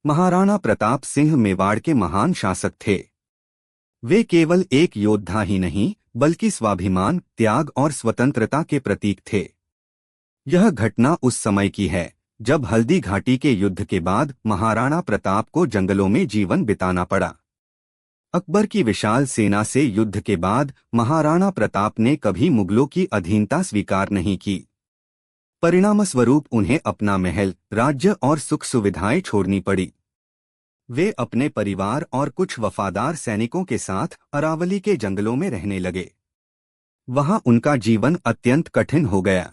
महाराणा प्रताप सिंह मेवाड़ के महान शासक थे। वे केवल एक योद्धा ही नहीं बल्कि स्वाभिमान, त्याग और स्वतंत्रता के प्रतीक थे। यह घटना उस समय की है जब हल्दी घाटी के युद्ध के बाद महाराणा प्रताप को जंगलों में जीवन बिताना पड़ा। अकबर की विशाल सेना से युद्ध के बाद महाराणा प्रताप ने कभी मुगलों की अधीनता स्वीकार नहीं की। परिणामस्वरूप उन्हें अपना महल, राज्य और सुख सुविधाएं छोड़नी पड़ी। वे अपने परिवार और कुछ वफादार सैनिकों के साथ अरावली के जंगलों में रहने लगे। वहां उनका जीवन अत्यंत कठिन हो गया।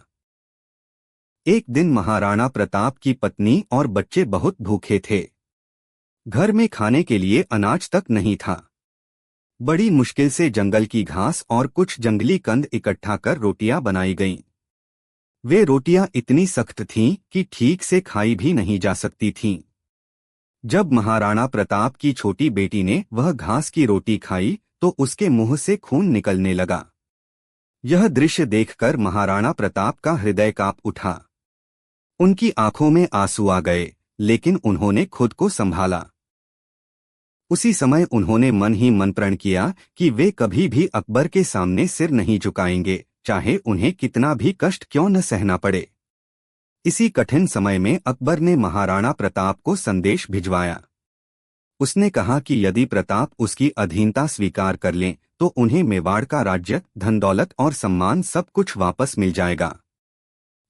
एक दिन महाराणा प्रताप की पत्नी और बच्चे बहुत भूखे थे। घर में खाने के लिए अनाज तक नहीं था। बड़ी मुश्किल से जंगल की घास और कुछ जंगली कंद इकट्ठा कर रोटियां बनाई गईं। वे रोटियां इतनी सख्त थीं कि ठीक से खाई भी नहीं जा सकती थीं। जब महाराणा प्रताप की छोटी बेटी ने वह घास की रोटी खाई तो उसके मुंह से खून निकलने लगा। यह दृश्य देखकर महाराणा प्रताप का हृदय कांप उठा। उनकी आंखों में आंसू आ गए, लेकिन उन्होंने खुद को संभाला। उसी समय उन्होंने मन ही मन प्रण किया कि वे कभी भी अकबर के सामने सिर नहीं झुकाएंगे, चाहे उन्हें कितना भी कष्ट क्यों न सहना पड़े। इसी कठिन समय में अकबर ने महाराणा प्रताप को संदेश भिजवाया। उसने कहा कि यदि प्रताप उसकी अधीनता स्वीकार कर लें तो उन्हें मेवाड़ का राज्य, धन दौलत और सम्मान सब कुछ वापस मिल जाएगा।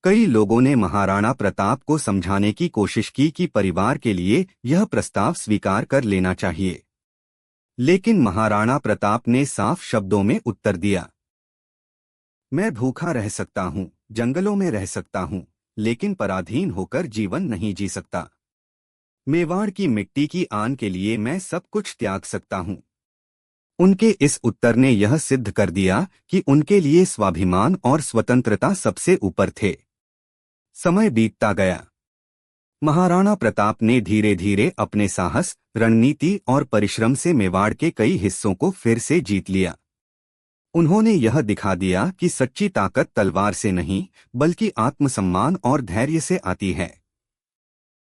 कई लोगों ने महाराणा प्रताप को समझाने की कोशिश की कि परिवार के लिए यह प्रस्ताव स्वीकार कर लेना चाहिए, लेकिन महाराणा प्रताप ने साफ शब्दों में उत्तर दिया, मैं भूखा रह सकता हूँ, जंगलों में रह सकता हूँ, लेकिन पराधीन होकर जीवन नहीं जी सकता। मेवाड़ की मिट्टी की आन के लिए मैं सब कुछ त्याग सकता हूँ। उनके इस उत्तर ने यह सिद्ध कर दिया कि उनके लिए स्वाभिमान और स्वतंत्रता सबसे ऊपर थे। समय बीतता गया। महाराणा प्रताप ने धीरे धीरे अपने साहस, रणनीति और परिश्रम से मेवाड़ के कई हिस्सों को फिर से जीत लिया। उन्होंने यह दिखा दिया कि सच्ची ताकत तलवार से नहीं बल्कि आत्मसम्मान और धैर्य से आती है।